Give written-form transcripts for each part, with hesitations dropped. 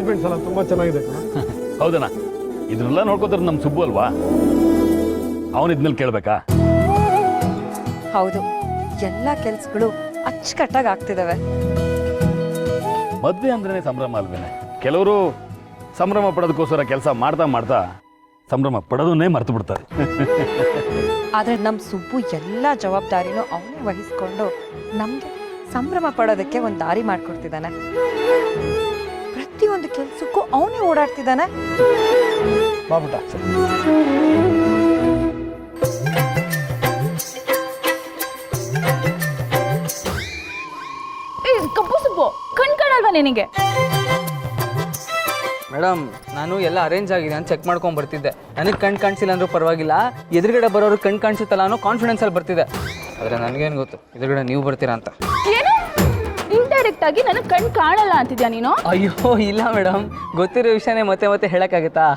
Arrangements ಎಲ್ಲ ತುಂಬಾ ಚೆನ್ನಾಗಿದೆ. ಹೌದಣ್ಣ, ಇದನ್ನೆಲ್ಲ ನೋಡ್ಕೋತಾರೆ ನಮ್ಮ ಸುಬ್ಬು ಅಲ್ವಾ? ಅವನ ಇದ್ಮೇಲೆ ಕೇಳ್ಬೇಕಾ? ಹೌದು, ಎಲ್ಲ ಕೆಲ್ಸಗಳು ಅಚ್ಚುಕಟ್ಟಾಗಿ ಆಗ್ತಿದಾವೆ. ಮದ್ವೆ ಅಂದ್ರೇನೆ ಸಂಭ್ರಮ ಅಲ್ವೇನೆ. ಕೆಲವರು ಸಂಭ್ರಮ ಪಡೋದಕ್ಕೋಸ್ಕರ ಕೆಲಸ ಮಾಡ್ತಾ ಮಾಡ್ತಾ ಸಂಭ್ರಮ ಪಡೋದನ್ನೇ ಮರ್ತು ಬಿಡ್ತಾರೆ. ಆದ್ರೆ ನಮ್ಮ ಸುಬ್ಬು ಎಲ್ಲ ಜವಾಬ್ದಾರಿನೂ ಅವನೇ ವಹಿಸ್ಕೊಂಡು ನಮ್ಗೆ ಸಂಭ್ರಮ ಪಡೋದಕ್ಕೆ ಒಂದು ದಾರಿ ಮಾಡ್ಕೊಡ್ತಿದ್ದಾನೆ. ಪ್ರತಿಯೊಂದು ಕೆಲ್ಸಕ್ಕೂ ಅವನೇ ಓಡಾಡ್ತಿದ್ದಾನೆ. ಬಾಬುಟ ಕಪ್ಪು ಸುಬ್ಬು ಕಣ್ ಕಾಣಲ್ವಾ ನಿನಗೆ? ಮೇಡಮ್, ನಾನು ಎಲ್ಲ ಅರೇಂಜ್ ಆಗಿದೆ ಅಂತ ಚೆಕ್ ಮಾಡ್ಕೊಂಡ್ ಬರ್ತಿದ್ದೆ. ನನಗೆ ಕಾಣಿಸಿಲ್ಲ ಅಂದ್ರೂ ಪರವಾಗಿಲ್ಲ, ಎದುರುಗಡೆ ಬರೋರು ಕಾಣಿಸುತ್ತಲ್ಲ ಅನ್ನೋ ಕಾನ್ಫಿಡೆನ್ಸ್ ಅಲ್ಲಿ ಬರ್ತಿದೆ. ಆದ್ರೆ ನನಗೇನು ಗೊತ್ತು ಎದುರುಗಡೆ ನೀವು ಬರ್ತೀರಾ ಅಂತ. ಏನು ಇಂಡೈರೆಕ್ಟ್ ಆಗಿ ನನಗೆ ಕಣ್ ಕಾಣಲ್ಲ ಅಂತಿದ್ಯಾ ನೀನು? ಅಯ್ಯೋ ಇಲ್ಲ ಮೇಡಮ್, ಗೊತ್ತಿರೋ ವಿಷಯನೇ ಮತ್ತೆ ಮತ್ತೆ ಹೇಳಕ್ಕಾಗತ್ತಾ?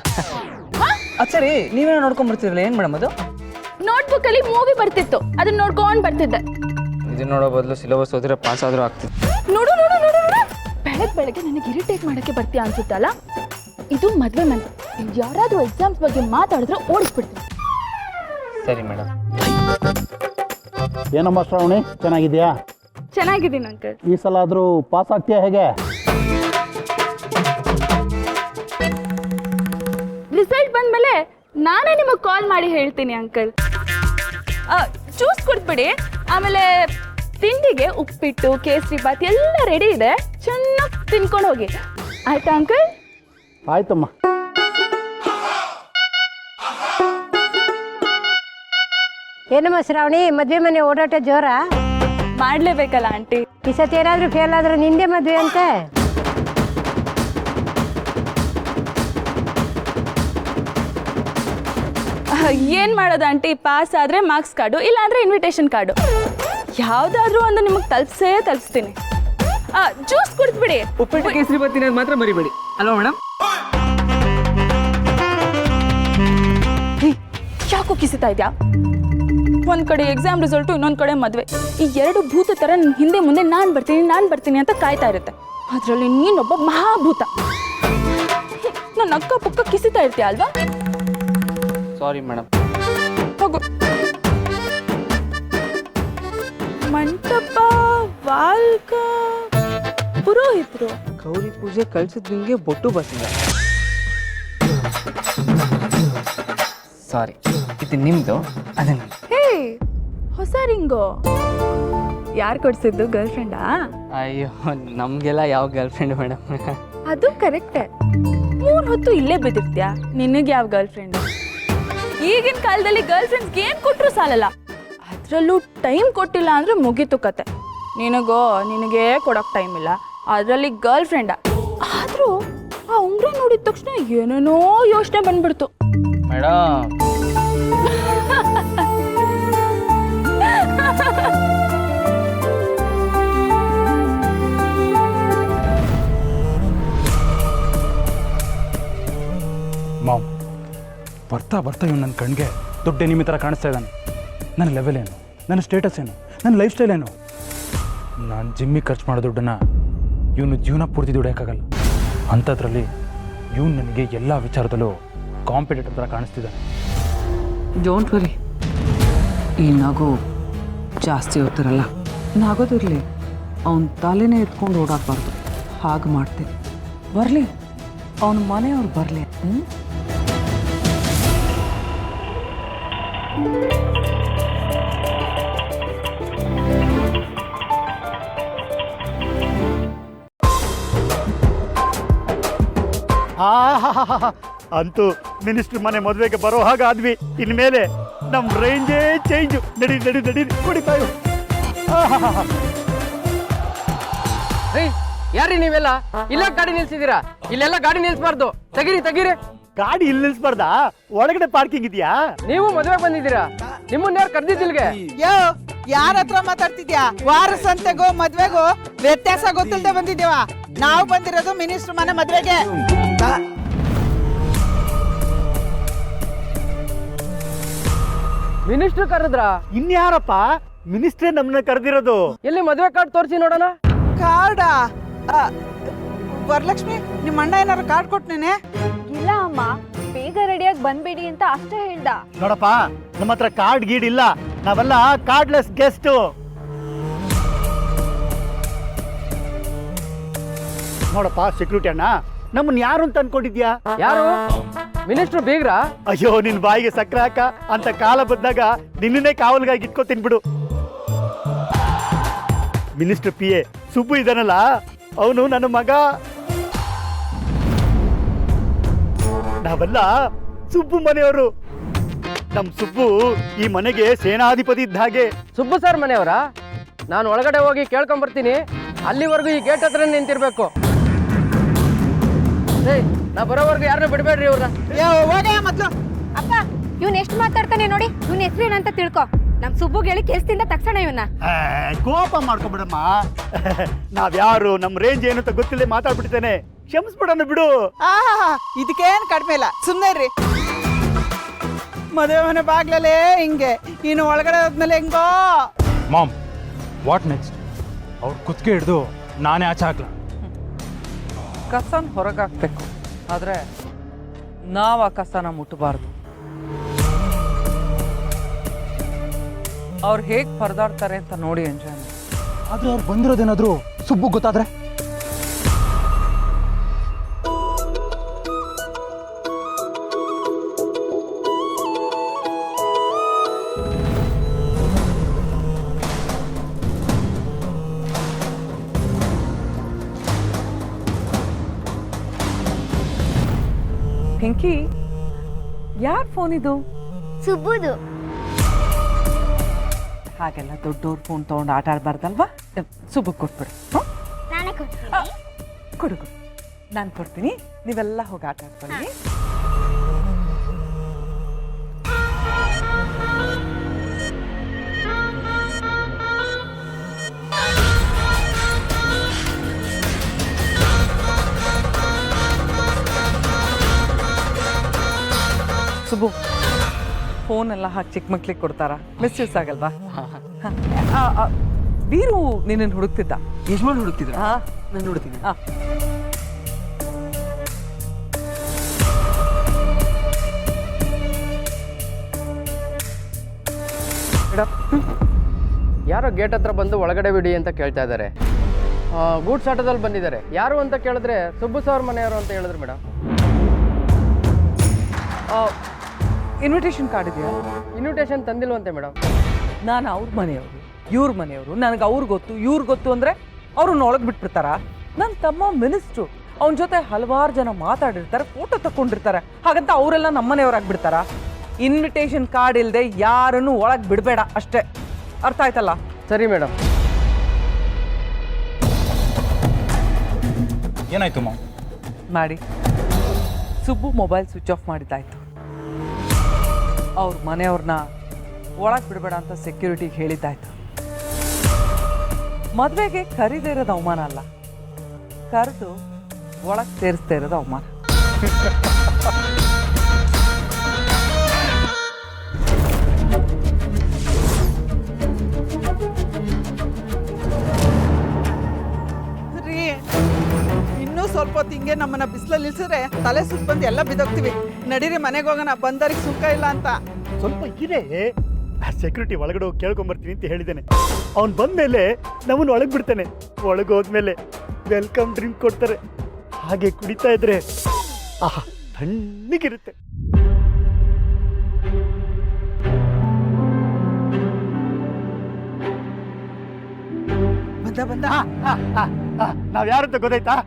ಸರಿ, ನೀವೇನೋ ನೋಡ್ಕೊಂಡ್ ಬರ್ತಿರಲ್ಲ, ಏನ್ ಮೇಡಮ್ ಅದು? ನೋಟ್ಬುಕ್ ಅಲ್ಲಿ ಮೂವಿ ಬರ್ತಿತ್ತು, ಅದನ್ನ ನೋಡ್ಕೊಂಡ್ ಬರ್ತಿದ್ದೆ. ಇದನ್ನ ನೋಡೋ ಬದಲು ಸಿಲೆಬಸ್ ಓದಿದ್ರೆ ಪಾಸ್ ಆದ್ರೂ ಆಗ್ತಿತ್ತು. ನೋಡು ನೋಡು ನೋಡು ನೋಡು, ಬೆಳಗ್ಗೆ ನನಗೆ ಇರಿಟೇಟ್ ಮಾಡಕ್ಕೆ ಬರ್ತೀಯ ಅನ್ಸುತ್ತಲ್ಲ. ಇದು ಮದ್ವೆ ಮನೆ, ಯಾರಾದ್ರೂ ಎಕ್ಸಾಮ್ಸ್ ಬಗ್ಗೆ ಮಾತಾಡಿದ್ರೆ ಓಡಿಸ್ಬಿಡ್ತೀನಿ. ಸರಿ ಮೇಡಮ್. ಏನಮ್ಮ ಶ್ರಾವಣಿ, ಚೆನ್ನಾಗಿದ್ಯಾ? ಚೆನ್ನಾಗಿದ್ದೀನಿ ಅಂಕಲ್. ಈ ಸಲ ಆದರೂ ಪಾಸ್ ಆಗ್ತೀಯಾ ಹೇಗೆ? ರಿಸಲ್ಟ್ ಬಂದ್ಮೇಲೆ ನಾನೇ ನಿಮಗೆ ಕಾಲ್ ಮಾಡಿ ಹೇಳ್ತೀನಿ ಅಂಕಲ್. ಜ್ಯೂಸ್ ಕುಡ್ದ್ಬಿಡಿ, ಆಮೇಲೆ ತಿಂಡಿಗೆ ಉಪ್ಪಿಟ್ಟು ಕೇಸರಿ ಬಾತ್ ಎಲ್ಲ ರೆಡಿ ಇದೆ, ಚೆನ್ನಾಗಿ ತಿನ್ಕೊಂಡು ಹೋಗಿ. ಆಯ್ತಾ ಅಂಕಲ್? ಆಯ್ತಮ್ಮ. ಏನಮ್ಮ ಶ್ರಾವಣಿ, ಮದ್ವೆ ಮನೆ ಓಡಾಟ ಜೋರ? ಮಾಡ್ಲೇಬೇಕಲ್ಲ ಆಂಟಿ. ಈ ಸತಿ ಏನಾದ್ರೂ ಫೇಲ್ ಆದ್ರೆ ನಿಂದೆ ಮದ್ವೆ ಅಂತೆ. ಏನ್ ಮಾಡೋದು ಆಂಟಿ, ಪಾಸ್ ಆದ್ರೆ ಮಾರ್ಕ್ಸ್ ಕಾರ್ಡು, ಇಲ್ಲ ಅಂದ್ರೆ ಇನ್ವಿಟೇಷನ್ ಕಾರ್ಡು, ಯಾವ್ದಾದ್ರೂ ಒಂದು ನಿಮಗೆ ತಲುಪಿಸ್ತೀನಿ. ಜ್ಯೂಸ್ ಕುಡಿದ್ಬಿಡಿ. ಉಪ್ಪಿಟ್ಟು ಕೇಸರಿ ಬಾತ್ ತಿನ್ನೋದು ಮಾತ್ರ ಮರಿಬೇಡಿ ಅಲ್ವಾ ಮೇಡಮ್? ಯಾಕೋ ಕಿಸಿತಾ ಇದ್ಯಾ? ಒಂದ್ ಕಡೆ ಎಕ್ಸಾಮ್ ರಿಸಲ್ಟು, ಇನ್ನೊಂದ್ ಕಡೆ ಮದ್ವೆ. ಈ ಎರಡು ಭೂತ ತರ ಹಿಂದೆ ಮುಂದೆ ನಾನ್ ಬರ್ತೀನಿ ಅಂತ ಕಾಯ್ತಾ ಇರುತ್ತೆ. ಅದ್ರಲ್ಲಿ ನೀನೊಬ್ಬ ಮಹಾಭೂತ. ನನ್ನ ಅಕ್ಕ ಪಕ್ಕ ಕಿಸಿತಾ ಇರ್ತೀಯ ಅಲ್ವಾ? Sorry madam. ಹೋಗು. ಮಂಟಪ, ವಾಲ್ಕ, ಪುರೋಹಿತರು. ಗೌರಿ ಪೂಜೆ ಕಳ್ಸಿದ್ ನಿಮ್ಗೆ ಬೊಟ್ಟು ಬಸಿದ. ಸಾರಿ, ಇದು ನಿಮ್ದು, ಅದೇ ನಂದು. ಹೇ, ಹೊಸ ರಿಂಗು ಯಾರು ಕೊಡ್ಸಿದ್ದು? ಗರ್ಲ್ ಫ್ರೆಂಡಾ? ಅಯ್ಯೋ, ನಮ್ಗೆಲ್ಲ ಯಾವ ಗರ್ಲ್ ಫ್ರೆಂಡ್ ಮೇಡಮ್? ಅದು ಕರೆಕ್ಟೇ. 3 ಹೊತ್ತು ಇಲ್ಲೇ ಬಿದ್ದಿರ್ತ್ಯಾ, ನಿನಗೆ ಯಾವ ಗರ್ಲ್ ಫ್ರೆಂಡ್? ಈಗಿನ ಕಾಲದಲ್ಲಿ ಗರ್ಲ್ ಫ್ರೆಂಡ್ಸ್ಗೆ ಏನ್ ಕೊಟ್ರು ಸಾಲಲ್ಲ, ಅದ್ರಲ್ಲೂ ಟೈಮ್ ಕೊಟ್ಟಿಲ್ಲ ಅಂದ್ರೆ ಮುಗೀತು ಕತೆ. ನಿನಗೆ ಕೊಡಕ್ ಟೈಮ್ ಇಲ್ಲ, ಅದರಲ್ಲಿ ಗರ್ಲ್ ಫ್ರೆಂಡ. ಆದ್ರೂ ಆ ಉಂಗ್ರ ನೋಡಿದ ತಕ್ಷಣ ಏನೇನೋ ಯೋಚನೆ ಬಂದ್ಬಿಡ್ತು ಮೇಡಮ್. ಮಾವ್, ಬರ್ತಾ ಬರ್ತಾ ಇವ್ನು ನನ್ನ ಕಣ್ಗೆ ದೊಡ್ಡ ಎನಿಮಿ ಥರ ಕಾಣಿಸ್ತಾ ಇದ್ದಾನೆ. ನನ್ನ ಲೆವೆಲ್ ಏನು, ನನ್ನ ಸ್ಟೇಟಸ್ ಏನು, ನನ್ನ ಲೈಫ್ ಸ್ಟೈಲ್ ಏನು? ನಾನು ಜಿಮ್ಮಿಗೆ ಖರ್ಚು ಮಾಡೋ ದುಡ್ಡನ್ನು ಇವನು ಜೀವನ ಪೂರ್ತಿ ದುಡಿಯೋಕ್ಕಾಗಲ್ಲ. ಅಂಥದ್ರಲ್ಲಿ ಇವನು ನನಗೆ ಎಲ್ಲ ವಿಚಾರದಲ್ಲೂ ಕಾಂಪಿಟೇಟರ್ ಥರ ಕಾಣಿಸ್ತಿದ್ದಾನೆ. ಡೋಂಟ್ ವರಿ, ಈ ನಗು ಜಾಸ್ತಿ ಹೋಗ್ತಾರಲ್ಲ, ನಗೋದಿರಲಿ, ಅವನ ತಲೆನೇ ಎತ್ಕೊಂಡು ಓಡಾಡಬಾರ್ದು. ಹಾಗೆ ಮಾಡ್ತೀನಿ. ಬರಲಿ, ಅವನ ಮನೆಯವ್ರು ಬರಲಿ. ಅಂತೂ ಮಿನಿಸ್ಟರ್ ಮನೆ ಮದುವೆಗೆ ಬರೋ ಹಾಗಾದ್ವಿ. ಇನ್ಮೇಲೆ ನಮ್ ರೇಂಜೇ ಚೇಂಜ್. ನಡಿ ನಡಿ ನಡಿ ಕುಡಿತಾዩ. ಯಾರಿ ನೀವೆಲ್ಲ ಇಲ್ಲ ಗಾಡಿ ನಿಲ್ಸಿದೀರಾ? ಇಲ್ಲೆಲ್ಲ ಗಾಡಿ ನಿಲ್ಸಬಾರ್ದು. ತೆಗೀರಿ. ಗಾಡಿ ಇಲ್ಲಿ ನಿಲ್ಸ್ಬಾರ್ದಾ? ಒಳಗಡೆ ಪಾರ್ಕಿಂಗ್ ಇದೆಯಾ? ನೀವು ಮದುವೆಗೆ ಬಂದಿದ್ದೀರಾ? ನಿಮ್ಮನ್ನ ಯಾರು ಕರ್ದಿದ್ದಿಲ್ಗೆ? ಯಾರ ಹತ್ರ ಮಾತಾಡ್ತಿದ್ಯಾ? ವಾರ ಸಂತೆಗೋ ಮದ್ವೆಗೋ ವ್ಯತ್ಯಾಸ ಗೊತ್ತಿಲ್ಲದೆ ಬಂದಿದ್ದೀವ. ನಾವು ಬಂದಿರೋದು ಮಿನಿಸ್ಟರ್ ಮನೆ ಮದ್ವೆಗೆ. ಮಿನಿಸ್ಟರ್ ಕರೆದ್ರಾ? ಇನ್ಯಾರಪ್ಪ? ಮಿನಿಸ್ಟ್ರೇ ನಮ್ಮನ್ನ ಕರೆದಿರೋದು. ಎಲ್ಲಿ ಮದುವೆ ಕಾರ್ಡ್ ತೋರಿಸಿ ನೋಡೋಣ. ಕಾರ್ಡ? ವರಲಕ್ಷ್ಮಿ ನಿಮ್ಮ ಅಣ್ಣ ಏನಾರು ಕಾರ್ಡ್ ಕೊಟ್ನೇನೆ? ಇಲ್ಲ ಅಮ್ಮ, ಬೇಗ ರೆಡಿಯಾಗಿ ಬಂದ್ಬೇಡಿ ಅಂತ ಅಷ್ಟೇ ಹೇಳ್ದ. ನೋಡಪ್ಪ, ನಮ್ಮ ಹತ್ರ ಕಾರ್ಡ್ ಗೀಡ್ ಇಲ್ಲ, ನಾವೆಲ್ಲ ಕಾರ್ಡ್ಲೆಸ್ ಗೆಸ್ಟ್. ನೋಡಪ್ಪ ಸೆಕ್ಯೂರಿಟಿ ಅಣ್ಣ, ನಮ್ಮನ್ನ ಯಾರು ಅಂತ ಅನ್ಕೊಂಡಿದ್ಯಾ? ಯಾರು? ಮಿನಿಸ್ಟ್ರು ಬೀಗ್ರಾ? ಅಯ್ಯೋ ನಿನ್ ಬಾಯಿಗೆ ಸಕ್ಕರೆ ಹಾಕ ಅಂತ ಕಾಲ ಬಂದಾಗ ನಿನ್ನೇ ಕಾವಲ್ಗಾಗಿ ಇಟ್ಕೋತೀನಿ ಬಿಡು. ಮಿನಿಸ್ಟರ್ PA ಸುಬ್ಬು ಇದಾನಲ್ಲ, ಅವನು ನನ್ನ ಮಗ. ನಾವೆಲ್ಲ ಸುಬ್ಬು ಮನೆಯವರು. ನಮ್ ಸುಬ್ಬು ಈ ಮನೆಗೆ ಸೇನಾಧಿಪತಿ ಇದ್ದ ಹಾಗೆ. ಸುಬ್ಬು ಸರ್ ಮನೆಯವರ? ನಾನು ಒಳಗಡೆ ಹೋಗಿ ಕೇಳ್ಕೊಂಬರ್ತೀನಿ, ಅಲ್ಲಿವರೆಗೂ ಈ ಗೇಟ್ ಹತ್ರ ನಿಂತಿರ್ಬೇಕು. ನಾ ಬರೋವರೆಗೂ ಯಾರನ್ನ ಬಿಡಬೇಡ್ರಿ ಇವ್ರನ್ನ. ಮೊದ್ಲು ಅಪ್ಪ ಇವ್ನ ಎಷ್ಟು ಮಾತಾಡ್ತಾನೆ ನೋಡಿ, ಇವ್ನ ಹೆಸರು ಏನಂತ ತಿಳ್ಕೊ. ನಮ್ ಸುಬ್ಬುಗೆ ಹೇಳಿ ಕೆಲ್ಸದಿಂದ ತಕ್ಷಣ ಇವನ್ನ. ಕೋಪ ಮಾಡ್ಕೊಬಿಡಮ್ಮ. ನಾವ್ಯಾರು, ನಮ್ ರೇಂಜ್ ಏನು ಅಂತ ಗೊತ್ತಿಲ್ಲದೆ ಮಾತಾಡ್ಬಿಡ್ತೇನೆ, ಕ್ಷಮಿಸ್ಬಿಡೋಣ ಬಿಡು. ಇದಕ್ಕೇನ್ ಕಡಿಮೆ ಇಲ್ಲ, ಸುಮ್ಮನೆ ಇರ್ರಿ. ಮದುವೆ ಮನೆ ಬಾಗ್ಲಲ್ಲೇ ಹಿಂಗೆ, ಇನ್ನು ಒಳಗಡೆ ಹೋದ್ಮೇಲೆ ಹೆಂಗೋ. Mom, what next? ಅವ್ರು ಕುತ್ತಿಗೆ ಹಿಡ್ದು ನಾನೇ ಆಚೆ ಹಾಕ್ಲ. ಕಸನ ಹೊರಗಾಕ್ಬೇಕು, ಆದರೆ ನಾವು ಆ ಕಸನ ಮುಟ್ಟಬಾರ್ದು. ಅವ್ರು ಹೇಗೆ ಪರದಾಡ್ತಾರೆ ಅಂತ ನೋಡಿ ಎಂಜಾಯ್ ಮಾಡಿ. ಆದ್ರೆ ಅವ್ರು ಬಂದಿರೋದೇನಾದ್ರು ಸುಬ್ಬು ಗೊತ್ತಾದ್ರೆ? ಪಿಂಕಿ, ಯಾರ ಫೋನ್ ಇದು? ಸುಬ್ಬುದು. ಹಾಗೆಲ್ಲ ದೊಡ್ಡವ್ರ ಫೋನ್ ತೊಗೊಂಡು ಆಟ ಆಡಬಾರ್ದಲ್ವಾ? ಸುಬ್ಬು ಕೊಟ್ಬಿಡು. ನಾನೇ ಕೊಡ್ತೀನಿ. ಕೊಡು ಕೊಡು, ನಾನು ಕೊಡ್ತೀನಿ, ನೀವೆಲ್ಲ ಹೋಗಿ ಆಟ ಆಡ್ಕೊಳ್ಳಿ. ಸುಬ್ಬು, ಫೋನೆಲ್ಲ ಹಾಕಿ ಚಿಕ್ಕ ಮಕ್ಳಿಗೆ ಕೊಡ್ತಾರಾ? ಮಿಸ್ಯೂಸ್ ಆಗಲ್ವಾ? ವೀರು ನಿನ್ನನ್ನು ಹುಡುಕ್ತಿದ್ದ. ಯಜಮಾನ್ ಹುಡುಕ್ತಿದ್ರ? ನಾನು ಹುಡುಕ್ತೀನಿ. ಯಾರೋ ಗೇಟ್ ಹತ್ರ ಬಂದು ಒಳಗಡೆ ಬಿಡಿ ಅಂತ ಕೇಳ್ತಾ ಇದ್ದಾರೆ. ಗೂಡ್ಸ್ ಆಟೋದಲ್ಲಿ ಬಂದಿದ್ದಾರೆ. ಯಾರು ಅಂತ ಕೇಳಿದ್ರೆ ಸುಬ್ಬು ಸರ್ ಮನೆಯವರು ಅಂತ ಹೇಳಿದ್ರು ಮೇಡಮ್. ಇನ್ವಿಟೇಷನ್ ಕಾರ್ಡ್ ಇದೆಯಾ? ಇನ್ವಿಟೇಷನ್ ತಂದಿಲ್ವಂತೆ ಮೇಡಮ್. ನಾನು ಅವ್ರ ಮನೆಯವರು, ಇವ್ರ ಮನೆಯವರು, ನನಗೆ ಅವ್ರು ಗೊತ್ತು ಇವ್ರು ಗೊತ್ತು ಅಂದರೆ ಅವ್ರನ್ನ ಒಳಗೆ ಬಿಟ್ಬಿಡ್ತಾರ? ನನ್ನ ತಮ್ಮ ಮಿನಿಸ್ಟ್ರು, ಅವನ ಜೊತೆ ಹಲವಾರು ಜನ ಮಾತಾಡಿರ್ತಾರೆ, ಫೋಟೋ ತಗೊಂಡಿರ್ತಾರೆ, ಹಾಗಂತ ಅವರೆಲ್ಲ ನಮ್ಮನೆಯವ್ರಾಗ್ಬಿಡ್ತಾರ? ಇನ್ವಿಟೇಷನ್ ಕಾರ್ಡ್ ಇಲ್ಲದೆ ಯಾರನ್ನು ಒಳಗೆ ಬಿಡಬೇಡ ಅಷ್ಟೇ, ಅರ್ಥ ಆಯ್ತಲ್ಲ? ಸರಿ ಮೇಡಮ್. ಏನಾಯ್ತು ಮಾಮ್? ಮಾಡಿ, ಸುಬ್ಬು ಮೊಬೈಲ್ ಸ್ವಿಚ್ ಆಫ್ ಮಾಡಿದ್ದಾಯ್ತು. ಅವ್ರ ಮನೆಯವ್ರನ್ನ ಒಳಗೆ ಬಿಡಬೇಡ ಅಂತ ಸೆಕ್ಯೂರಿಟಿಗೆ ಹೇಳಿದ್ದಾಯ್ತು. ಮದುವೆಗೆ ಕರೀದೇ ಇರೋದು ಅವಮಾನ ಅಲ್ಲ, ಕರೆದು ಒಳಗೆ ಸೇರಿಸ್ತಾ ಇರೋದು ಅವಮಾನ. ರೀ, ಇನ್ನೂ ಸ್ವಲ್ಪ ಹೊತ್ತು ಹಿಂಗೆ ನಮ್ಮನ್ನ ಬಿಸಿಲಲ್ಲಿ ಇಳಿಸಿದ್ರೆ ತಲೆ ಸುತ್ತ ಬಂದು ಎಲ್ಲ ಬಿದ್ದೋಗ್ತೀವಿ. ನಡೀರಿ ಮನೆಗೆ ಹೋಗೋಣ, ಬಂದವ್ರಿಗೆ ಸುಖ ಇಲ್ಲ ಅಂತ. ಸ್ವಲ್ಪ ಇದೆ, ಸೆಕ್ಯೂರಿಟಿ ಒಳಗಡೆ ಹೋಗಿ ಕೇಳ್ಕೊಂಬರ್ತೀನಿ ಅಂತ ಹೇಳಿದ್ದೇನೆ. ಅವ್ನು ಬಂದ್ಮೇಲೆ ನಮ್ಮನ್ನು ಒಳಗೆ ಬಿಡ್ತಾನೆ. ಒಳಗೆ ಹೋದ್ಮೇಲೆ ವೆಲ್ಕಮ್ ಡ್ರಿಂಕ್ ಕೊಡ್ತಾರೆ. ಹಾಗೆ ಕುಡಿತಾ ಇದ್ರೆ ಆಹಾ ತಣ್ಣಗಿರುತ್ತೆ. ಬಂದ ಬಂದ. ನಾವ್ ಯಾರಂತ ಗೊತ್ತಾಯ್ತಾ?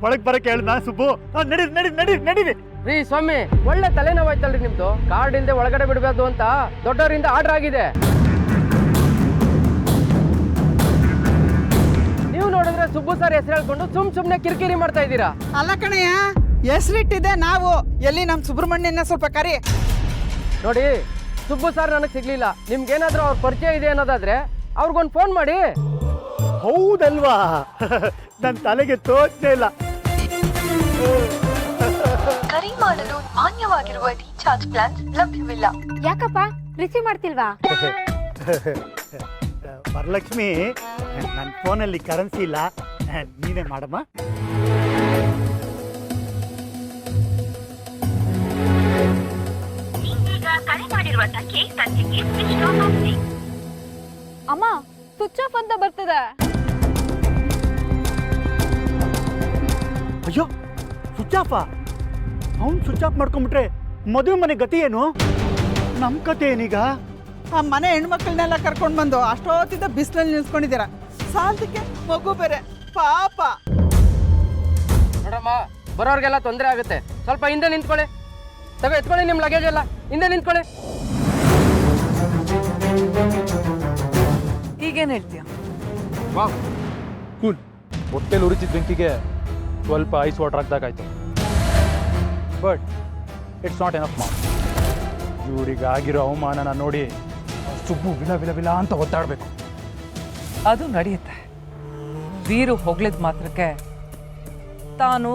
ಒಳಗೆ ಬರಕ್ಕೆ ಹೇಳಿದ ಸುಬ್ಬು. ನಡೀರಿ ನಡೀರಿ ನಡೀರಿ ನಡೀರಿ. ರೀ ಸ್ವಾಮಿ, ಒಳ್ಳೆ ತಲೆನೋವಾಯ್ತಲ್ರಿ ನಿಮ್ದು. ಕಾರ್ಡ್ ಇಲ್ಲದೆ ಒಳಗಡೆ ಬಿಡಬಾರ್ದು ಅಂತ ದೊಡ್ಡವರಿಂದ ಆರ್ಡರ್ ಆಗಿದೆ. ನೀವು ನೋಡಿದ್ರೆ ಸುಬ್ಬು ಸರ್ ಹೆಸರು ಹೇಳ್ಕೊಂಡು ಸುಮ್ನೆ ಕಿರಿಕಿರಿ ಮಾಡ್ತಾ ಇದ್ದೀರಾ. ಅಲ್ಲ ಕಣಯ್ಯ, ಹೆಸರಿಟ್ಟಿದೆ ನಾವು. ಎಲ್ಲಿ ನಮ್ಮ ಸುಬ್ರಹ್ಮಣ್ಯನ ಸ್ವಲ್ಪ ಕರಿ. ನೋಡಿ, ಸುಬ್ಬು ಸರ್ ನನಗೆ ಸಿಗ್ಲಿಲ್ಲ. ನಿಮ್ಗೇನಾದ್ರೂ ಅವ್ರ ಪರಿಚಯ ಇದೆ ಅನ್ನೋದಾದ್ರೆ ಅವ್ರಿಗೊಂದು ಫೋನ್ ಮಾಡಿ. ಹೌದಲ್ವಾ? ನನ್ನ ತಲೆಗೆ ತೋಚನೆ ಇಲ್ಲ. ಕರೆ ಮಾಡಲು ಮಾನ್ಯವಾಗಿರುವ ರೀಚಾರ್ಜ್ ಪ್ಲಾನ್ ಲಭ್ಯವಿಲ್ಲ. ಯಾಕಪ್ಪ ರಿಸೀವ್ ಮಾಡ್ತಿಲ್ವಾ? ವರಲಕ್ಷ್ಮಿ, ನನ್ನ ಫೋನಲ್ಲಿ ಕರೆನ್ಸಿ ಇಲ್ಲ, ನೀನೇ ಮಾಡಮ್ಮ. ಅಮ್ಮ ಸ್ವಿಚ್ ಆಫ್ ಅಂತ ಬರ್ತದೆ. ಅಯ್ಯೋ ಸ್ವಿಚ್ ಆಫಾ? ಅವ್ನು ಸ್ವಿಚ್ ಆಫ್ ಮಾಡ್ಕೊಂಡ್ಬಿಟ್ರೆ ಮದುವೆ ಮನೆ ಗತಿ ಏನು? ನಮ್ಮ ಕತೆ ಏನೀಗ? ಆ ಮನೆ ಹೆಣ್ಮಕ್ಳನ್ನೆಲ್ಲ ಕರ್ಕೊಂಡು ಬಂದು ಅಷ್ಟೊತ್ತಿದ್ದ ಬಿಸಿಲಲ್ಲಿ ನಿಲ್ಸ್ಕೊಂಡಿದ್ದೀರಾ. ಸಾಲದಕ್ಕೆ ಮಗು ಬೇರೆ ಪಾಪ. ನೋಡಮ್ಮ, ಬರೋರಿಗೆಲ್ಲ ತೊಂದರೆ ಆಗುತ್ತೆ. ಸ್ವಲ್ಪ ಹಿಂದೆ ನಿಂತ್ಕೊಳ್ಳಿ. ತಗೋ ಎತ್ಕೊಳ್ಳಿ ನಿಮ್ಮ ಲಗೇಜ್ ಎಲ್ಲ. ಹಿಂದೆ ನಿಂತ್ಕೊಳ್ಳಿ. ಈಗೇನು ಹೇಳ್ತೀಯ? Wow cool. ಹೊಟ್ಟೆಲಿ ಉರಿತಿದ್ದ ಬೆಂಕಿಗೆ ಸ್ವಲ್ಪ ಐಸ್ ವಾಟರ್ ಹಾಕ್ದಾಗಾಯ್ತು. But it's not enough ma'am. ಇವ್ರಿಗೆ ಆಗಿರೋ ಅವಮಾನನ ನೋಡಿ ಸುಬ್ಬು ವಿಲ ವಿಲ ವಿಲ ಅಂತ ಒದ್ದಾಡಬೇಕು. ಅದು ನಡೆಯುತ್ತೆ. ವೀರು ಹೊಗಳಿದ ಮಾತ್ರಕ್ಕೆ ತಾನು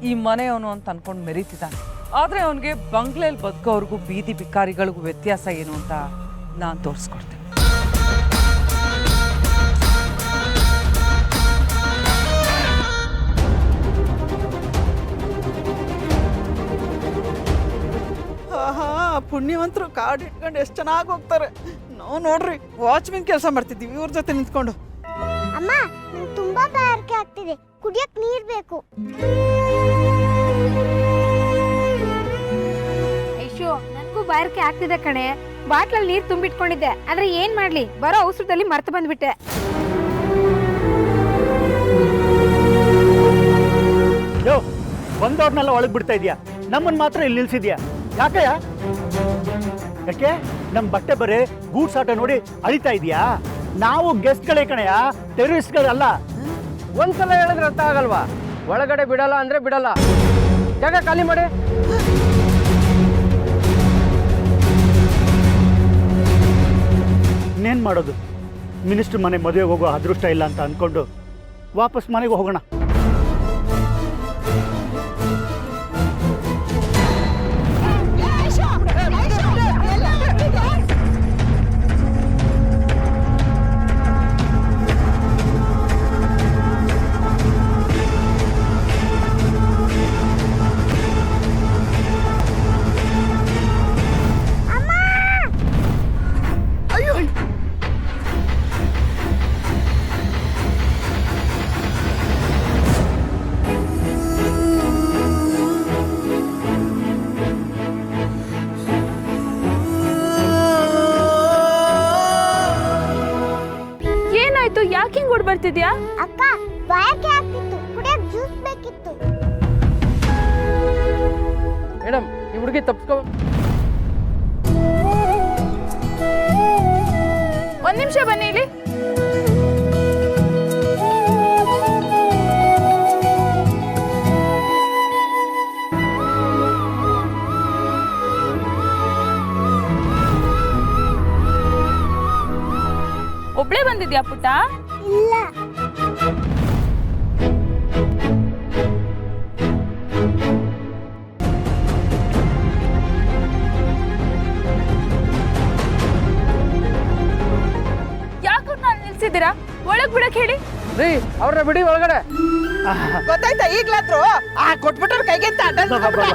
ಈ ಮನೆಯವನು ಅಂತ ಅನ್ಕೊಂಡು ಮೆರೀತಿದ್ದಾನೆ. ಆದರೆ ಅವನಿಗೆ ಬಂಗ್ಲೆಯಲ್ಲಿ ಬದುಕೋವ್ರಿಗೂ ಬೀದಿ ಬಿಕಾರಿಗಳಿಗೂ ವ್ಯತ್ಯಾಸ ಏನು ಅಂತ ನಾನು ತೋರಿಸ್ಕೊಡ್ತೀನಿ. ಆಹಾ, ಪುಣ್ಯವಂತರು ಕಾರ್ಡ್ ಇಟ್ಕೊಂಡು ಎಷ್ಟು ಚೆನ್ನಾಗಿ ಹೋಗ್ತಾರೆ. ನಾವು ನೋಡ್ರಿ ವಾಚ್ಮೆನ್ ಕೆಲಸ ಮಾಡ್ತಿದ್ದೀವಿ ಇವ್ರ ಜೊತೆ ನಿಂತ್ಕೊಂಡು. ಅಮ್ಮ ನಂಗೆ ತುಂಬಾ ಬಾಯಾರಿಕೆ ಆಗ್ತಿದೆ, ಕುಡಿಯಕ್ ನೀರ್ ಬೇಕು. ಐಶು, ನನಗೂ ಬಾಯಾರಿಕೆ ಆಗ್ತಿದೆ ಕಣೆ. ಬಾಟ್ಲಲ್ಲಿ ನೀರ್ ತುಂಬಿಟ್ಕೊಂಡಿದ್ದೆ, ಆದ್ರೆ ಏನ್ ಮಾಡ್ಲಿ, ಬರೋ ಔಷಧದಲ್ಲಿ ಮರ್ತು ಬಂದ್ಬಿಟ್ಟೆ. ಯೋ, ಬಂದವ್ರನ್ನೆಲ್ಲ ಒಳಗೆ ಬಿಡ್ತಾ ಇದೀಯಾ, ನಮ್ಮನ್ನು ಮಾತ್ರ ಇಲ್ಲಿ ನಿಲ್ಸಿದ್ಯಾ? ಯಾಕಯ್ಯ? ಯಾಕೆ ನಮ್ಮ ಬಟ್ಟೆ ಬರೇ ಗೂಡ್ಸ್ ಆಟ ನೋಡಿ ಅಳಿತಾ ಇದೀಯಾ? ನಾವು ಗೆಸ್ಟ್ಗಳೇ ಕಣಯ್ಯ, ಟೆರರಿಸ್ಟ್ಗಳಲ್ಲ. ಒಂದ್ಸಲ ಹೇಳಿದ್ರೆ ಅರ್ಥ ಆಗಲ್ವಾ? ಒಳಗಡೆ ಬಿಡಲ್ಲ ಅಂದ್ರೆ ಬಿಡಲ್ಲ. ಜಾಗ ಖಾಲಿ ಮಾಡಿ. ಇನ್ನೇನು ಮಾಡೋದು? ಮಿನಿಸ್ಟ್ರ್ ಮನೆ ಮದುವೆಗೆ ಹೋಗೋ ಅದೃಷ್ಟ ಇಲ್ಲ ಅಂತ ಅಂದ್ಕೊಂಡು ವಾಪಸ್ ಮನೆಗೆ ಹೋಗೋಣ. ಏನಾಯ್ತು? ಯಾಕೆ ಹಿಂಗ್ ಓಡ್ ಬರ್ತಿದ್ಯಾ? ಅಕ್ಕ ಬಾಯಾರಿಕೆ ಆಗ್ತಿತ್ತು, ಕುಡಿಯಕ್ ಜ್ಯೂಸ್ ಬೇಕಿತ್ತು. ಮೇಡಮ್, ಈ ಹುಡುಗಿ ತಪ್ಪಿಸ್ಕೊ. ಒಂದ್ ನಿಮಿಷ ಬನ್ನಿ ಇಲ್ಲಿ. ಒಬ್ಳೆ ಬಂದಿದ್ಯಾ ಪುಟ್ಟ? ಇಲ್ಲ, ಯಾಕೆ ನಾನು ನಿಲ್ಸಿದ್ದೀರಾ? ಒಳಗ್ ಬಿಡಕ್ ಹೇಳಿ. ರೀ, ಅವ್ರನ್ನ ಬಿಡಿ ಒಳಗಡೆ. ಗೊತ್ತಾಯ್ತಾ ಈಗ್ಲಾದ್ರು? ಕೊಟ್ಬಿಟ್ರ ಕೈಗೆ ಅಂತ ಅಡ್ಡ ನಿಂತ್ಕೊಂಡ್ಬಿಟ್ಟ.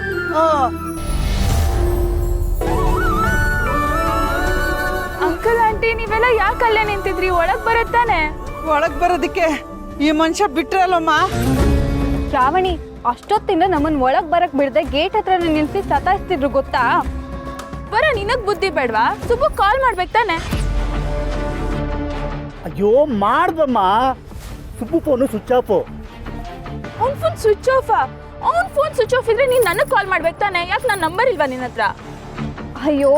ಅಂಕಲ್ ಆಂಟಿ, ನೀವೆಲ್ಲ ಯಾಕೆ ಅಲ್ಲೇ ನಿಂತಿದ್ರಿ? ಒಳಗ್ ಬರುತ್ತಾನೆ. ಒಳಗ್ ಬರೋದಕ್ಕೆ ಈ ಮನುಷ್ಯ ಬಿಟ್ರಲ್ಲಮ್ಮ. ಶ್ರಾವಣಿ ಅಷ್ಟೊತ್ತಿಂದ ನಮ್ಮನ್ ಒಳಗ್ ಬರಕ್ ಬಿಡದೆ ಗೇಟ್ ಹತ್ರ ನಿಲ್ಸಿ ಸತಾಯಿಸ್ತಿದ್ರು ಗೊತ್ತಾ? ಬರ, ನಿನಗ್ ಬುದ್ಧಿ ಬೇಡ್ವಾ? ಸುಬ್ಬು ಕಾಲ್ ಮಾಡ್ಬೇಕು ತಾನೆ? ಅಯ್ಯೋ ಮಾಡ್ದಮ್ಮ, ಸುಬ್ಬು ಫೋನು ಸ್ವಿಚ್ ಆಫು. ಅವ್ನ್ ಫೋನ್ ಸ್ವಿಚ್ ಆಫ್. ಅವ್ನ್ ಫೋನ್ ಸ್ವಿಚ್ ಆಫ್ ಇದ್ರೆ ನೀನ್ ನನಗ್ ಕಾಲ್ ಮಾಡ್ಬೇಕು ತಾನೆ? ಯಾಕೆ ನನ್ನ ನಂಬರ್ ಇಲ್ವಾ ನಿನ್ನ ಹತ್ರ? ಅಯ್ಯೋ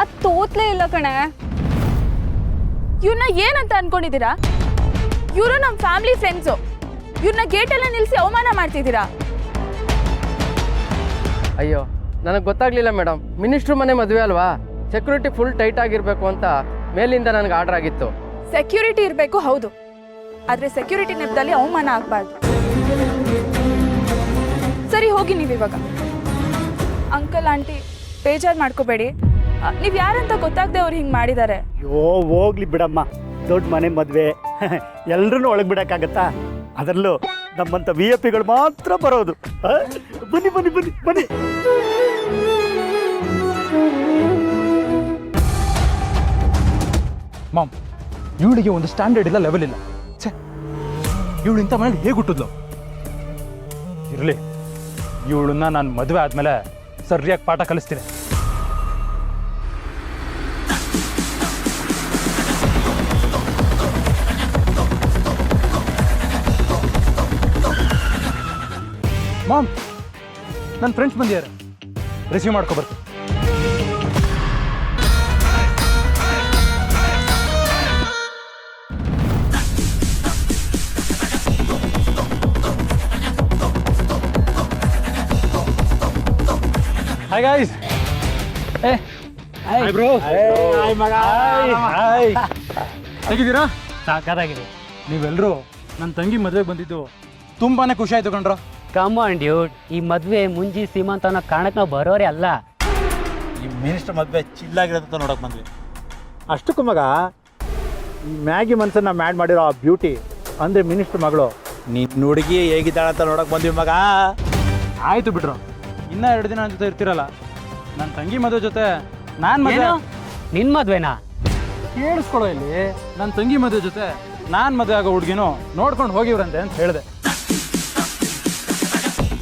ಅದ್ ತೋತ್ಲೇ ಇಲ್ಲ ಕಣೆ. ಇವ್ರನ್ನ ಏನಂತ ಅನ್ಕೊಂಡಿದ್ದೀರಾ? ಇವರು ನಮ್ಮ ಫ್ಯಾಮಿಲಿ ಫ್ರೆಂಡ್ಸು. ಇವ್ರನ್ನ ಗೇಟೆಲ್ಲ ನಿಲ್ಲಿಸಿ ಅವಮಾನ ಮಾಡ್ತಿದ್ದೀರಾ. ಅಯ್ಯೋ, ನನಗೆ ಗೊತ್ತಾಗ್ಲಿಲ್ಲ ಮೇಡಮ್. ಮಿನಿಸ್ಟ್ರು ಮನೆ ಮದುವೆ ಅಲ್ವಾ, ಸೆಕ್ಯೂರಿಟಿ ಫುಲ್ ಟೈಟ್ ಆಗಿರ್ಬೇಕು ಅಂತ ಮೇಲಿಂದ ನನಗೆ ಆರ್ಡರ್ ಆಗಿತ್ತು. ಸೆಕ್ಯೂರಿಟಿ ಇರಬೇಕು, ಹೌದು, ಆದ್ರೆ ಸೆಕ್ಯೂರಿಟಿ ನೆಪದಲ್ಲಿ ಅವಮಾನ ಆಗಬಾರ್ದು. ಸರಿ, ಹೋಗಿ ನೀವು ಇವಾಗ. ಅಂಕಲ್ ಆಂಟಿ, ಬೇಜಾರು ಮಾಡ್ಕೋಬೇಡಿ. ನೀವು ಯಾರಂತ ಗೊತ್ತಾಗದೆ ಅವ್ರು ಹಿಂಗೆ ಮಾಡಿದ್ದಾರೆ. ಅಯ್ಯೋ ಹೋಗ್ಲಿ ಬಿಡಮ್ಮ, ದೊಡ್ಡ ಮನೆ ಮದುವೆ, ಎಲ್ರನ್ನೂ ಒಳಗೆ ಬಿಡೋಕ್ಕಾಗತ್ತಾ? ಅದರಲ್ಲೂ ನಮ್ಮಂಥ VIP ಗಳು ಮಾತ್ರ ಬರೋದು. ಬನ್ನಿ ಬನ್ನಿ ಬನ್ನಿ ಬನ್ನಿ. ಮಾಮ್, ಇವಳಿಗೆ ಒಂದು ಸ್ಟ್ಯಾಂಡರ್ಡ್ ಇಲ್ಲ, ಲೆವೆಲ್ ಇಲ್ಲ. ಛೇ, ಇವಳು ಇಂಥ ಮನೇಲಿ ಹೇಗೆ ಹುಟ್ಟಿದ್ಲು? ಇರಲಿ, ಇವಳನ್ನ ನಾನು ಮದುವೆ ಆದಮೇಲೆ ಸರಿಯಾಗಿ ಪಾಠ ಕಲಿಸ್ತೀನಿ. ಮಾಮ್, ನನ್ನ ಫ್ರೆಂಡ್ಸ್ ಬಂದಿದ್ದಾರೆ, ರಿಸೀವ್ ಮಾಡ್ಕೊ ಬರ್ತೀನಿ. Hi guys. Hi bro. Hi ಮಗ. ಹಾಯ್. ಹೇಗಿದ್ದೀರಾ? ಸಾಕಾಗಿದೆ. ನೀವೆಲ್ಲರೂ ನನ್ನ ತಂಗಿ ಮದುವೆಗೆ ಬಂದಿದ್ದು ತುಂಬಾನೇ ಖುಷಿ ಆಯ್ತು ಕಣ್ರೋ. ಕಮಾನ್ ಡ್ಯೂಡ್, ಈ ಮದುವೆ ಮುಂಜಿ ಸೀಮಂತ ಅನ್ನೋ ಕಾರಣಕ್ಕೆ ನಾವು ಬರೋರೇ ಅಲ್ಲ. ಈ ಮಿನಿಸ್ಟರ್ ಮದುವೆ ಚಿಲ್ಲಾಗಿರೋದಂತ ನೋಡಕ್ ಬಂದ್ವಿ. ಅಷ್ಟಕ್ಕೂ ಮಗ, ಈ ಮ್ಯಾಗಿ ಮನ್ಸನ್ನ ಮ್ಯಾಡ್ ಮಾಡಿರೋ ಆ ಬ್ಯೂಟಿ ಅಂದರೆ ಮಿನಿಸ್ಟರ್ ಮಗಳು. ನಿನ್ನ ಹುಡುಗಿ ಹೇಗಿದ್ದಾಳಂತ ನೋಡಕ್ ಬಂದ್ವಿ ಮಗ. ಆಯ್ತು ಬಿಡ್ರು, ಇನ್ನೂ 2 ದಿನ ನನ್ನ ಜೊತೆ ಇರ್ತಿರಲ್ಲ. ನನ್ನ ತಂಗಿ ಮದುವೆ ಜೊತೆ ನಾನು ಮದುವೆ. ನಿನ್ನ ಮದುವೆನಾ? ಕೇಳಿಸ್ಕೊಳ್ಳೋ ಇಲ್ಲಿ, ನನ್ನ ತಂಗಿ ಮದುವೆ ಜೊತೆ ನಾನು ಮದುವೆ ಆಗೋ ಹುಡುಗಿನೂ ನೋಡ್ಕೊಂಡು ಹೋಗಿವ್ರಂತೆ ಅಂತ ಹೇಳಿದೆ.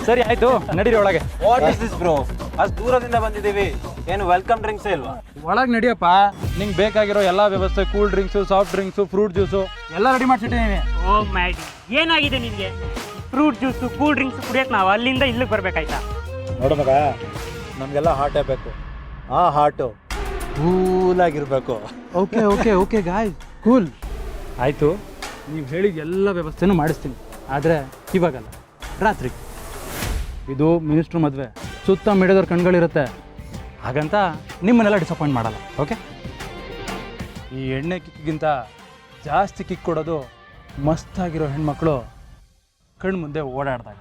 ಸರಿ ಆಯ್ತು, ನಡೀರಿ ಒಳಗೆ. What is this bro? ಅಷ್ಟು ದೂರದಿಂದ ಬಂದಿದ್ದೀವಿ, ಏನು ವೆಲ್ಕಮ್ ಡ್ರಿಂಕ್ಸ್ ಇಲ್ವಾ? ಒಳಗೆ ನಡಿಯಪ್ಪ, ನಿಂಗೆ ಬೇಕಾಗಿರೋ ಎಲ್ಲ ವ್ಯವಸ್ಥೆ, cool drinks, soft drinks, fruit juice ಎಲ್ಲ ರೆಡಿ ಮಾಡಿಸಿಟ್ಟಿದ್ದೀನಿ. ಓ ಮ್ಯಾಡಿ, ಏನಾಗಿದೆ ನಿನಗೆ? ಫ್ರೂಟ್ ಜ್ಯೂಸು, ಕೂಲ್ ಡ್ರಿಂಕ್ಸ್ ಕುಡಿಯೋಕೆ ನಾವು ಅಲ್ಲಿಂದ ಇಲ್ಲಿಗೆ ಬರ್ಬೇಕಾಯ್ತಾ? ನೋಡು ಮಗ, ನಮಗೆಲ್ಲ ಹಾಟೇ ಬೇಕು. ಆ ಹಾಟು ಕೂಲಾಗಿರ್ಬೇಕು. Okay okay okay guy, cool. ಆಯಿತು, ನೀವು ಹೇಳಿದ ಎಲ್ಲ ವ್ಯವಸ್ಥೆನೂ ಮಾಡಿಸ್ತೀನಿ. ಆದರೆ ಇವಾಗಲ್ಲ, ರಾತ್ರಿ. ಇದು ಮಿನಿಸ್ಟ್ರ್ ಮದುವೆ, ಸುತ್ತ ಮಿಡಿದವ್ರ ಕಣ್ಗಳಿರುತ್ತೆ. ಹಾಗಂತ ನಿಮ್ಮನ್ನೆಲ್ಲ ಡಿಸಪಾಯಿಂಟ್ ಮಾಡಲ್ಲ. ಓಕೆ? ಈ ಎಣ್ಣೆ ಕಿಕ್ಕಿಗಿಂತ ಜಾಸ್ತಿ ಕಿಕ್ ಕೊಡೋದು ಮಸ್ತಾಗಿರೋ ಹೆಣ್ಮಕ್ಳು ಕಣ್ಣು ಮುಂದೆ ಓಡಾಡಿದಾಗ.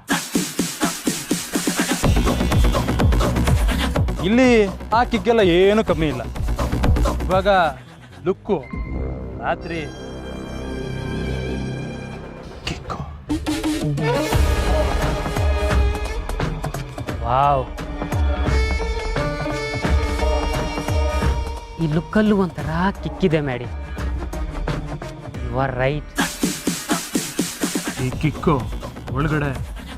ಇಲ್ಲಿ ಆ ಕಿಕ್ಕೆಲ್ಲ ಏನೂ ಕಮ್ಮಿ ಇಲ್ಲ. ಇವಾಗ ಲುಕ್ಕು, ರಾತ್ರಿ ಕಿಕ್ಕು. ವಾವ್, ಈ ಲುಕ್ಕಲ್ಲೂ ಒಂಥರ ಕಿಕ್ಕಿದೆ ಮ್ಯಾಡಿ. You are right. ಈ ಕಿಕ್ಕು ಒಳಗಡೆ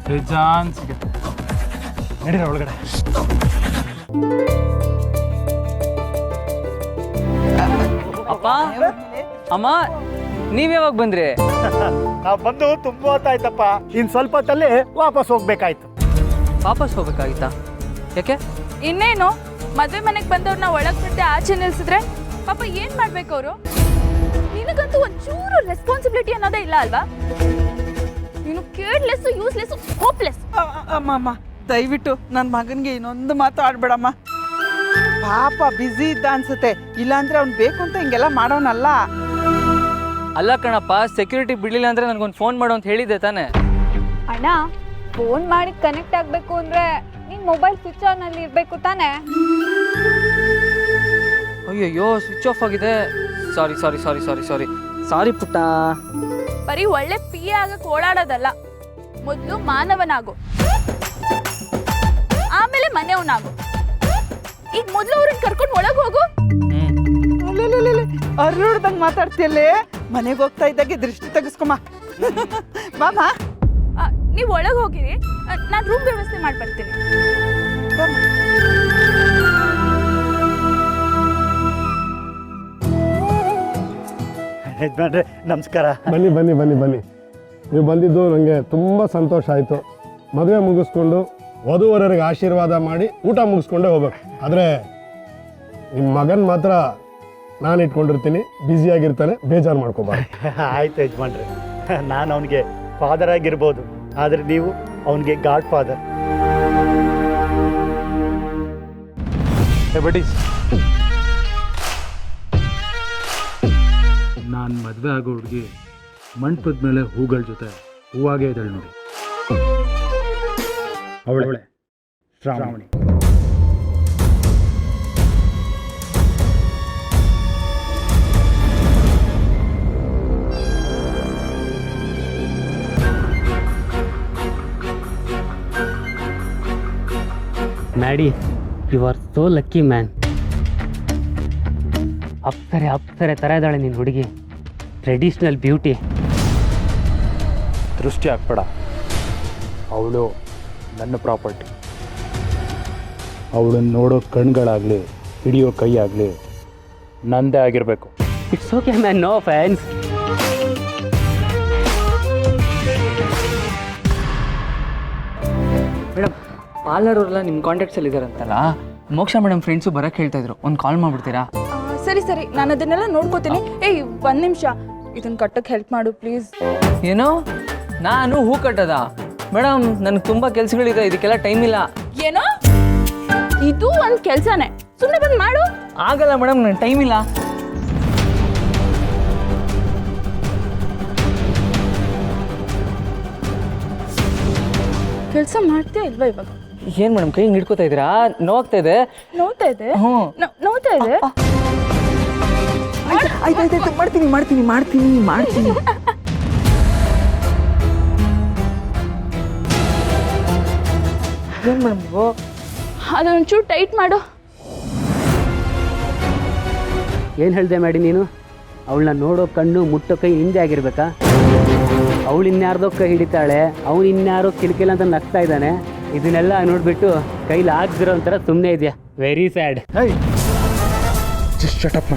ಬೇಜಾನ್ ಸಿಗುತ್ತೆ. ನಡೀರ ಒಳಗಡೆ. ಅಪ್ಪ, ಅಮ್ಮ, ನೀವ್ ಯಾವಾಗ ಬಂದ್ರಿ? ನಾವು ಬಂದು ತುಂಬ ಹೊತ್ತಾಯ್ತಪ್ಪ. ಇನ್ನು ಸ್ವಲ್ಪ ಹೊತ್ತಲ್ಲಿ ವಾಪಸ್ ಹೋಗ್ಬೇಕಾಯ್ತು. ವಾಪಸ್ ಹೋಗ್ಬೇಕಾಗಿತ್ತಾ? ಯಾಕೆ? ಇನ್ನೇನು, ಮದುವೆ ಮನೆಗೆ ಬಂದವ್ರನ್ನ ಒಳಗೆ ಬಿಟ್ಟು ಆಚೆ ನಿಲ್ಸಿದ್ರೆ ಪಾಪ ಏನು ಮಾಡ್ಬೇಕು ಅವರು? ನಿನಗಂತೂ ಒಂಚೂರು ರೆಸ್ಪಾನ್ಸಿಬಿಲಿಟಿ ಅನ್ನೋದೇ ಇಲ್ಲ ಅಲ್ವಾ? ನೀನು ಕೇರ್ಲೆಸ್, ಯೂಸ್ಲೆಸ್, ಹೋಪ್ಲೆಸ್. ಅಮ್ಮ ದಯವಿಟ್ಟು ನನ್ನ ಮಗನಿಗೆ ಇನ್ನೊಂದು ಮಾತು ಆಡ್ಬೇಡಮ್ಮ. ಪಾಪ ಬ್ಯುಸಿ ಇದ್ದ ಅನ್ಸುತ್ತೆ, ಇಲ್ಲಾಂದ್ರೆ ಅವ್ನು ಬೇಕು ಅಂತ ಹಿಂಗೆಲ್ಲ ಮಾಡೋನಲ್ಲ. ಅಲ್ಲ ಕಣಪ್ಪ, ಸೆಕ್ಯೂರಿಟಿ ಬಿಡ್ಲಿಲ್ಲ ಅಂದ್ರೆ ನನಗೊಂದು ಫೋನ್ ಮಾಡು ಅಂತ ಹೇಳಿದ್ದೆ ತಾನೆ. ಅಣ್ಣ, ಫೋನ್ ಮಾಡಿ ಕನೆಕ್ಟ್ ಆಗಬೇಕು ಅಂದ್ರೆ ನಿನ್ ಮೊಬೈಲ್ ಸ್ವಿಚ್ ಆನ್ ಅಲ್ಲಿ ಇರಬೇಕು ತಾನೆ. ಅಯ್ಯಯ್ಯೋ, ಸ್ವಿಚ್ ಆಫ್ ಆಗಿದೆ. ಸಾರಿ ಸಾರಿ ಸಾರಿ ಸಾರಿ ಸಾರಿ ಸಾರಿ ಪುಟ್ಟ. ಬರೀ ಒಳ್ಳೆ ಪಿ ಆಗಕ್ಕೆ ಓಡಾಡೋದಲ್ಲ, ಮೊದಲು ಮಾನವನಾಗು, ಆಮೇಲೆ ಮನೆಯವನಾಗು. ಈಗ ಮೊದಲು ಅವ್ರನ್ನ ಕರ್ಕೊಂಡು ಒಳಗೆ ಹೋಗು. ಅರ್ರುಡ್ದಂಗೆ ಮಾತಾಡ್ತೀಯಲ್ಲೇ. ಮನೆಗೆ ಹೋಗ್ತಾ ಇದ್ದಾಗೆ ದೃಷ್ಟಿ ತೆಗೆಸ್ಕೊಮ್ಮ. ಮಾಮ, ನೀವು ಒಳಗೆ ಹೋಗಿರಿ, ನಾನು ರೂಮ್ ವ್ಯವಸ್ಥೆ ಮಾಡ್ಬರ್ತೀನಿ. ಯಜಮಾನ್ರೆ ನಮಸ್ಕಾರ. ಬನ್ನಿ ಬನ್ನಿ ಬನ್ನಿ ಬನ್ನಿ. ನೀವು ಬಂದಿದ್ದು ನನಗೆ ತುಂಬ ಸಂತೋಷ ಆಯಿತು. ಮದುವೆ ಮುಗಿಸ್ಕೊಂಡು ವಧುವರರಿಗೆ ಆಶೀರ್ವಾದ ಮಾಡಿ ಊಟ ಮುಗಿಸ್ಕೊಂಡೇ ಹೋಗ್ಬೇಕು. ಆದರೆ ನಿಮ್ಮ ಮಗನ ಮಾತ್ರ ನಾನು ಇಟ್ಕೊಂಡಿರ್ತೀನಿ, ಬ್ಯುಸಿಯಾಗಿರ್ತಾನೆ, ಬೇಜಾರು ಮಾಡ್ಕೋಬಾರ್ದು. ಆಯ್ತು ಯಜಮಾನ್ರೆ, ನಾನು ಅವನಿಗೆ ಫಾದರ್ ಆಗಿರ್ಬೋದು, ಆದರೆ ನೀವು ಅವನಿಗೆ ಗಾಡ್ ಫಾದರ್. ಬಡೀಸ್, ನಾನು ಮದುವೆ ಆಗೋ ಹುಡುಗಿ ಮಂಟಪದ ಮೇಲೆ ಹೂಗಳ ಜೊತೆ ಹೂವಾಗೇ ಇದ್ದಾಳೆ ನೋಡಿ. ಅವಳೆ Shravani. Maddy, you are so lucky man. ಅಪ್ಸರೆ ಥರ ಇದ್ದಾಳೆ ನಿನ್ನ ಹುಡುಗಿ, ಟ್ರೆಡಿಷ್ನಲ್ ಬ್ಯೂಟಿ. ದೃಷ್ಟಿ ಹಾಕ್ಬೇಡ, ಅವಳು ನನ್ನ ಪ್ರಾಪರ್ಟಿ. ಅವಳನ್ನು ನೋಡೋ ಕಣ್ಗಳಾಗಲಿ ಹಿಡಿಯೋ ಕೈ ಆಗಲಿ ನಂದೇ ಆಗಿರಬೇಕು. It's okay man, no fans. Madam, parlour ಅವರೆಲ್ಲ ನಿಮ್ಮ ಕಾಂಟ್ಯಾಕ್ಟ್ಸಲ್ಲಿ ಇದ್ದಾರಂತಲ್ಲ, ಮೋಕ್ಷ ಮೇಡಮ್ ಫ್ರೆಂಡ್ಸು ಬರೋಕ್ಕೆ ಹೇಳ್ತಾ ಇದ್ರು. ಒಂದು ಕಾಲ್ ಮಾಡಿಬಿಡ್ತೀರಾ? ಸರಿ ಸರಿ, ನಾನು ಅದನ್ನೆಲ್ಲ ನೋಡ್ಕೋತೀನಿ. ಏಯ್, ಒಂದು ನಿಮಿಷ, ಇದನ್ನ ಕಟ್ಟಕ್ಕೆ ಹೆಲ್ಪ್ ಮಾಡು ಪ್ಲೀಸ್. ಏನೋ ನಾನು ಹೂ ಕಟ್ಟದ? ಮೇಡಮ್, ನನಗೆ ತುಂಬ ಕೆಲಸಗಳಿದೆ, ಇದಕ್ಕೆಲ್ಲ ಟೈಮ್ ಇಲ್ಲ. ಏನೋ ಇದು ಒಂದು ಕೆಲಸನೇ, ಸುಮ್ಮನೆ ಬಂದು ಮಾಡು. ಆಗಲ್ಲ ಮೇಡಮ್, ನನಗೆ ಟೈಮ್ ಇಲ್ಲ. ಕೆಲಸ ಮಾಡ್ತೀಯ ಇಲ್ವಾ ಇವಾಗ? ಏನು ಮೇಡಮ್, ಕೈ ಹಿಡ್ಕೋತಾ ಇದ್ದೀರಾ? ನೋವಾಗ್ತಾ ಇದೆ. ನೋಡ್ತಾ ಇದೆ? ಹ್ಞೂ. ನೋಡ್ತಾ ಇದೆ? ಆಯ್ತು, ಮಾಡ್ತೀನಿ. ಏನು ಮೇಡಮ್ ನೀವು? ಅದೊಂಚೂರು ಟೈಟ್ ಮಾಡು. ಏನು ಹೇಳಿದೆ ಮಾಡಿ ನೀನು? ಅವಳನ್ನ ನೋಡೋ ಕಣ್ಣು ಮುಟ್ಟೋ ಕೈ ಹಿಂದೆ ಆಗಿರ್ಬೇಕಾ? ಅವಳು ಇನ್ಯಾರ್ದೋ ಕೈ ಹಿಡಿತಾಳೆ, ಅವನು ಇನ್ಯಾರೋ ಕಿಲ್ಕಿಲ್ಲ ಅಂತ ನಗ್ತಾ ಇದ್ದಾನೆ. ಇದನ್ನೆಲ್ಲ ನೋಡಿಬಿಟ್ಟು ಕೈಲಿ ಆಗದಿರೋ ಒಂಥರ ಸುಮ್ಮನೆ ಇದೆಯಾ. Very sad. Just shut up.